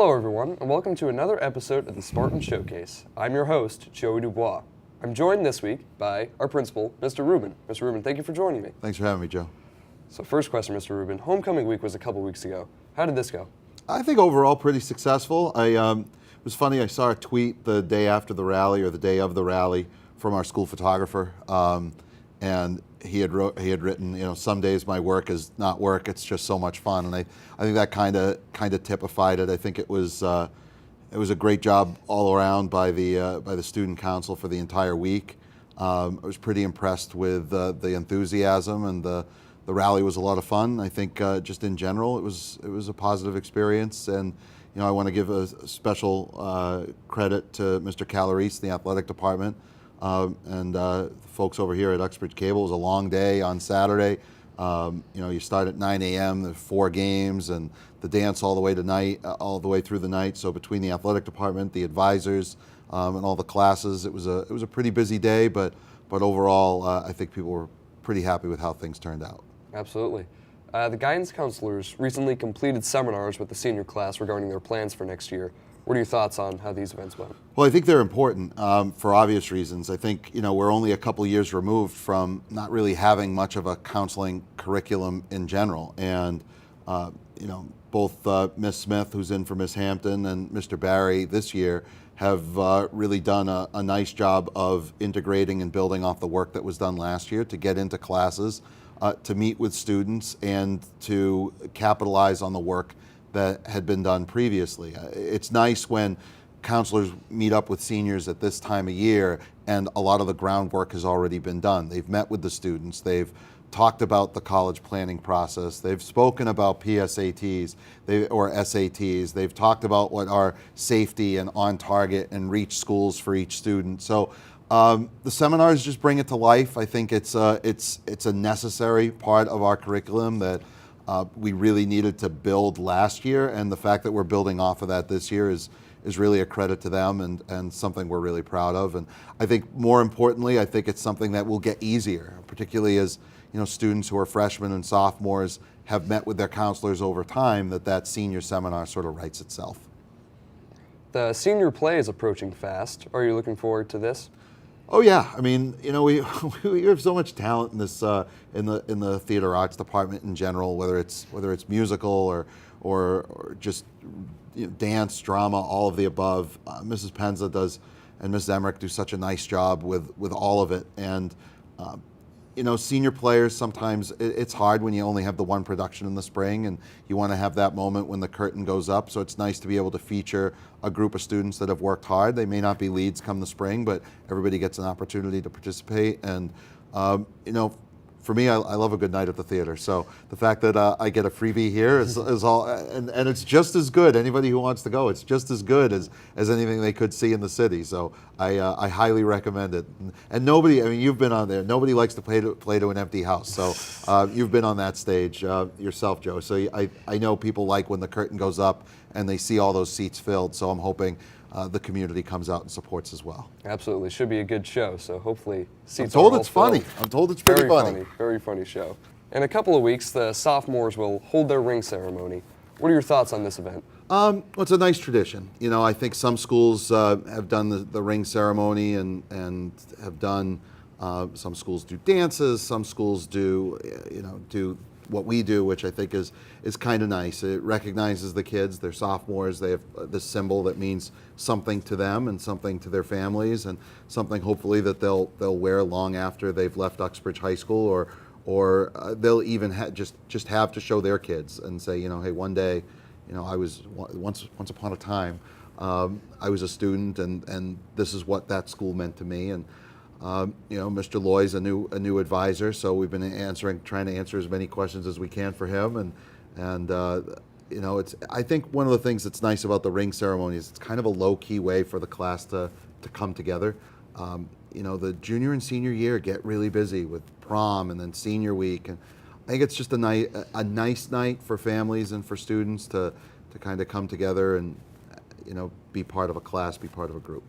Hello everyone, and welcome to another episode of the Spartan Showcase. I'm your host, Joey Dubois. I'm joined this week by our principal, Mr. Rubin. Mr. Rubin, thank you for joining me. Thanks for having me, Joe. So first question, Mr. Rubin. Homecoming week was a couple weeks ago. How did this go? I think overall pretty successful. It was funny, I saw a tweet the day after the rally or the day of the rally from our school photographer, and he had written, some days my work is not work, it's just so much fun, and I think that kind of typified it. I think it was a great job all around by the student council for the entire week. I was pretty impressed with the enthusiasm, and the rally was a lot of fun. I think just in general it was a positive experience, and I want to give a special credit to Mr. Calarise, the athletic department, and the folks over here at Uxbridge Cable. It was a long day on Saturday. You start at 9 a.m. There's 4 games, and the dance all the way through the night. So between the athletic department, the advisors, and all the classes, it was a pretty busy day. But overall, I think people were pretty happy with how things turned out. Absolutely. The guidance counselors recently completed seminars with the senior class regarding their plans for next year. What are your thoughts on how these events went? Well, I think they're important for obvious reasons. I think we're only a couple years removed from not really having much of a counseling curriculum in general, and both Ms. Smith, who's in for Ms. Hampton, and Mr. Barry this year have really done a nice job of integrating and building off the work that was done last year to get into classes, to meet with students, and to capitalize on the work that had been done previously. It's nice when counselors meet up with seniors at this time of year and a lot of the groundwork has already been done. They've met with the students, they've talked about the college planning process, they've spoken about PSATs or SATs, they've talked about what are safety and on target and reach schools for each student. So the seminars just bring it to life. I think it's a necessary part of our curriculum that we really needed to build last year, and the fact that we're building off of that this year is really a credit to them, and something we're really proud of. And I think more importantly, I think it's something that will get easier, particularly as students who are freshmen and sophomores have met with their counselors over time, that senior seminar sort of writes itself. The senior play is approaching fast. Are you looking forward to this? Oh yeah, I mean, we have so much talent in this in the theater arts department in general, whether it's musical or just dance, drama, all of the above. Mrs. Penza does, and Mrs. Emmerich do such a nice job with all of it. And senior players, sometimes it's hard when you only have the one production in the spring, and you want to have that moment when the curtain goes up. So it's nice to be able to feature a group of students that have worked hard. They may not be leads come the spring, but everybody gets an opportunity to participate. And for me, I love a good night at the theater. So the fact that I get a freebie here is all, and it's just as good. Anybody who wants to go, it's just as good as anything they could see in the city. So I highly recommend it. And nobody, I mean, you've been on there. Nobody likes to play to an empty house. So you've been on that stage yourself, Joe. So I know people like when the curtain goes up and they see all those seats filled. So I'm hoping the community comes out and supports as well. Absolutely, should be a good show. So hopefully seats. I'm told it's funny. I'm told it's pretty funny. Very funny show. In a couple of weeks, the sophomores will hold their ring ceremony. What are your thoughts on this event? Well, it's a nice tradition. I think some schools have done the ring ceremony and have done. Some schools do dances. Some schools do what we do, which I think is kind of nice. It recognizes the kids. They're sophomores. They have this symbol that means something to them and something to their families, and something hopefully that they'll wear long after they've left Uxbridge High School, or they'll even just have to show their kids and say, hey, one day, I was once upon a time, I was a student, and this is what that school meant to me. And Mr. Loy's a new advisor, so we've been trying to answer as many questions as we can for him, and I think one of the things that's nice about the ring ceremony is it's kind of a low-key way for the class to come together. The junior and senior year get really busy with prom and then senior week, and I think it's just a nice night for families and for students to kind of come together and be part of a class, be part of a group.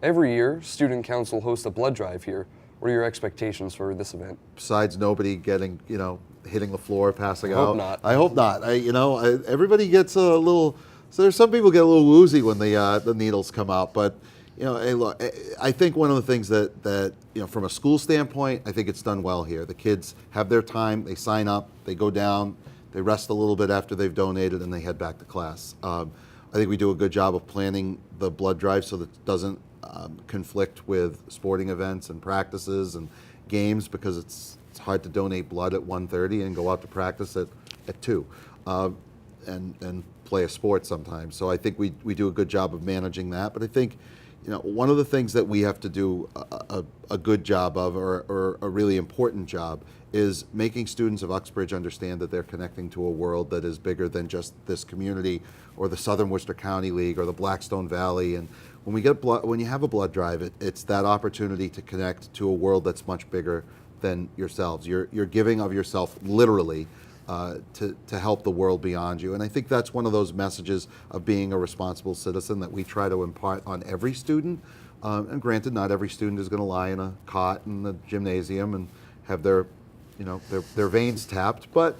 Every year, Student Council hosts a blood drive here. What are your expectations for this event? Besides nobody getting, hitting the floor, passing out. I hope not. I hope not. Everybody gets a little So there's some people get a little woozy when the needles come out, but hey, look, I think one of the things that from a school standpoint, I think it's done well here. The kids have their time, they sign up, they go down, they rest a little bit after they've donated, and they head back to class. I think we do a good job of planning the blood drive so that it doesn't conflict with sporting events and practices and games, because it's hard to donate blood at 1:30 and go out to practice at 2 and play a sport sometimes. So I think we do a good job of managing that. But I think one of the things that we have to do a good job of, or a really important job, is making students of Uxbridge understand that they're connecting to a world that is bigger than just this community or the Southern Worcester County League or the Blackstone Valley. And when you have a blood drive, it's that opportunity to connect to a world that's much bigger than yourselves. You're giving of yourself literally to help the world beyond you. And I think that's one of those messages of being a responsible citizen that we try to impart on every student. And granted, not every student is going to lie in a cot in the gymnasium and have their veins tapped. But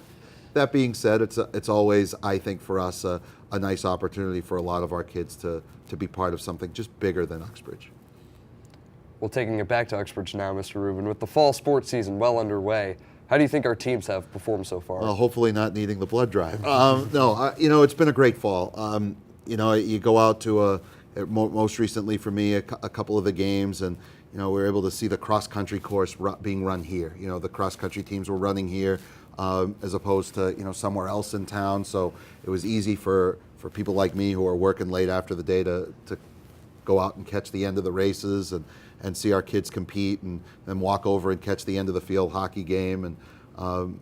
that being said, it's always, I think, for us a nice opportunity for a lot of our kids to be part of something just bigger than Uxbridge. Well, taking it back to Uxbridge now, Mr. Rubin, with the fall sports season well underway, how do you think our teams have performed so far? Well, hopefully not needing the blood drive. It's been a great fall. You go out to most recently for me, a couple of the games, and we were able to see the cross-country course being run here. The cross-country teams were running here as opposed to somewhere else in town. So it was easy for people like me who are working late after the day to go out and catch the end of the races and see our kids compete, and then walk over and catch the end of the field hockey game. And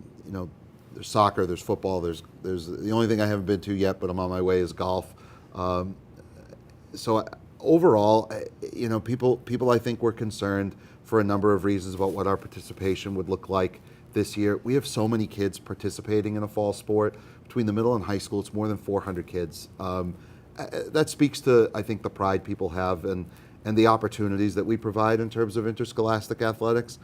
there's soccer, there's football, there's the only thing I haven't been to yet, but I'm on my way, is golf. So overall, people I think were concerned for a number of reasons about what our participation would look like this year. We have so many kids participating in a fall sport. Between the middle and high school, it's more than 400 kids. That speaks to, I think, the pride people have and the opportunities that we provide in terms of interscholastic athletics.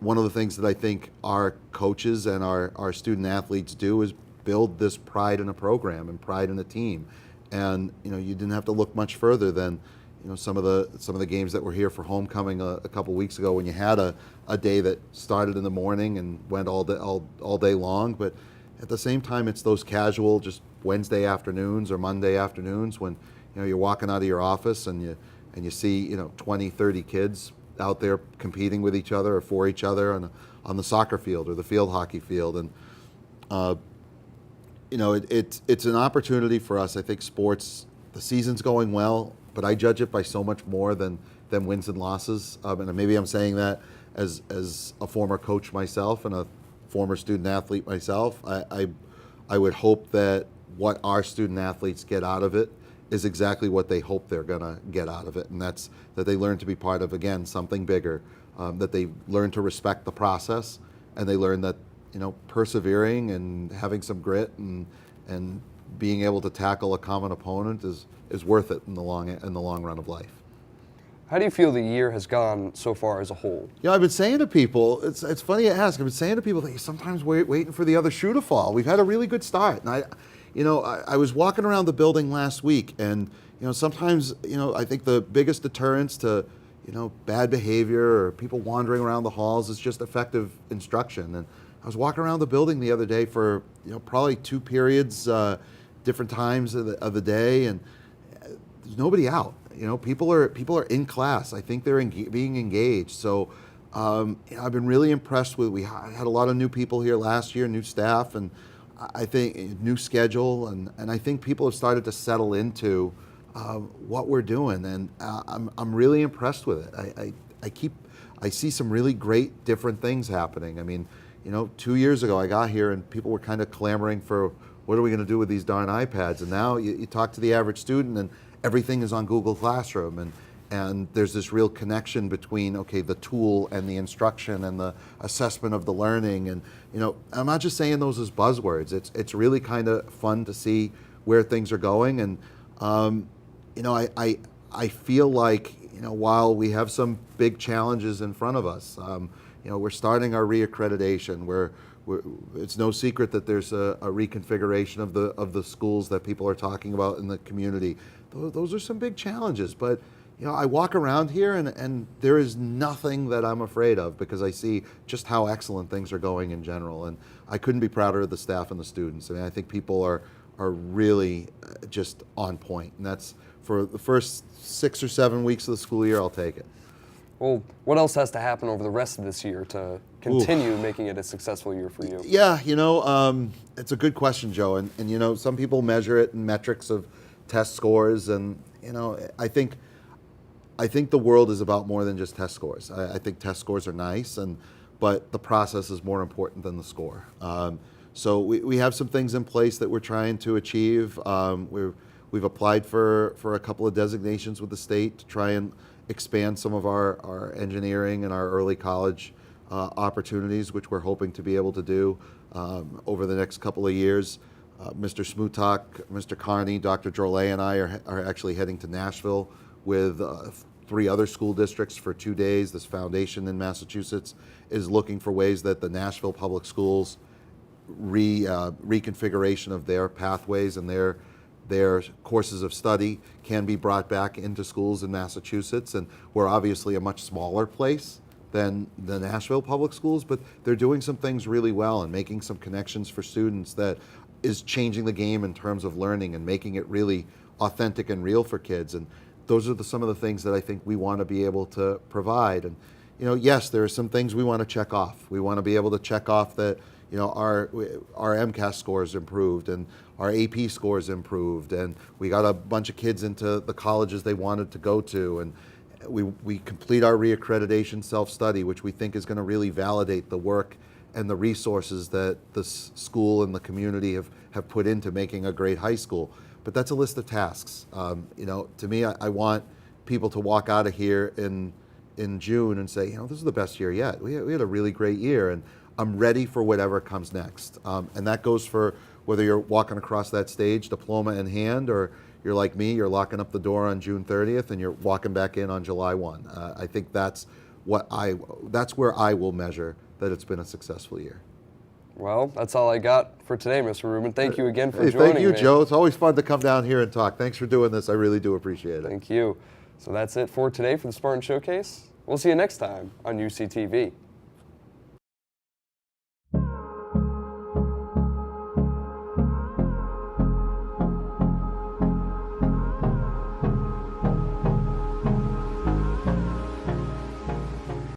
One of the things that I think our coaches and our student athletes do is build this pride in a program and pride in a team. And you didn't have to look much further than some of the games that were here for homecoming a couple weeks ago, when you had a day that started in the morning and went all day long. But at the same time, it's those casual, just Wednesday afternoons or Monday afternoons when you're walking out of your office and you see 20, 30 kids out there competing with each other or for each other on the soccer field or the field hockey field. And it's an opportunity for us. I think sports, the season's going well, but I judge it by so much more than wins and losses. And maybe I'm saying that as a former coach myself and a former student athlete myself. I would hope that what our student athletes get out of it is exactly what they hope they're going to get out of it, and that's that they learn to be part of, again, something bigger, that they learn to respect the process, and they learn that persevering and having some grit and being able to tackle a common opponent is worth it in the long run of life. How do you feel the year has gone so far as a whole? I've been saying to people, it's funny you ask, I've been saying to people that you sometimes waiting for the other shoe to fall. We've had a really good start. And I was walking around the building last week, and sometimes I think the biggest deterrence to bad behavior or people wandering around the halls is just effective instruction. And I was walking around the building the other day for probably 2 periods, different times of the day, and there's nobody out. People are in class. I think they're being engaged. So I've been really impressed with. We had a lot of new people here last year, new staff, and I think new schedule, and I think people have started to settle into what we're doing, and I'm really impressed with it. I see some really great different things happening. I mean, 2 years ago I got here and people were kind of clamoring for, what are we going to do with these darn iPads? And now you talk to the average student and everything is on Google Classroom, and there's this real connection between, the tool and the instruction and the assessment of the learning. And I'm not just saying those as buzzwords. It's really kind of fun to see where things are going. And I feel like while we have some big challenges in front of us, we're starting our reaccreditation. it's no secret that there's a reconfiguration of the schools that people are talking about in the community. Those are some big challenges, but I walk around here and there is nothing that I'm afraid of because I see just how excellent things are going in general, and I couldn't be prouder of the staff and the students. I mean, I think people are really just on point, and that's for the first 6 or 7 weeks of the school year. I'll take it. Well, what else has to happen over the rest of this year to continue making it a successful year for you? Yeah, it's a good question, Joe, and some people measure it in metrics of test scores, and I think the world is about more than just test scores. I think test scores are nice, but the process is more important than the score. So we have some things in place that we're trying to achieve. We've applied for a couple of designations with the state to try and expand some of our engineering and our early college opportunities, which we're hoping to be able to do over the next couple of years. Mr. Smutak, Mr. Carney, Dr. Drolet, and I are actually heading to Nashville with 3 other school districts for 2 days. This foundation in Massachusetts is looking for ways that the Nashville public schools reconfiguration of their pathways and their courses of study can be brought back into schools in Massachusetts. And we're obviously a much smaller place than the Nashville public schools, but they're doing some things really well and making some connections for students that is changing the game in terms of learning and making it really authentic and real for kids. And those are some of the things that I think we want to be able to provide. And yes, there are some things we want to check off. We want to be able to check off that our MCAS scores improved and our AP scores improved, and we got a bunch of kids into the colleges they wanted to go to, and we complete our reaccreditation self-study, which we think is going to really validate the work and the resources that the school and the community have put into making a great high school. But that's a list of tasks. To me, I want people to walk out of here in June and say, this is the best year yet. We had a really great year, and I'm ready for whatever comes next. And that goes for whether you're walking across that stage, diploma in hand, or you're like me, you're locking up the door on June 30th and you're walking back in on July 1. I think that's where I will measure that it's been a successful year. Well, that's all I got for today, Mr. Rubin. Thank you again for joining me. Thank you, Joe. It's always fun to come down here and talk. Thanks for doing this. I really do appreciate it. Thank you. So that's it for today for the Spartan Showcase. We'll see you next time on UCTV.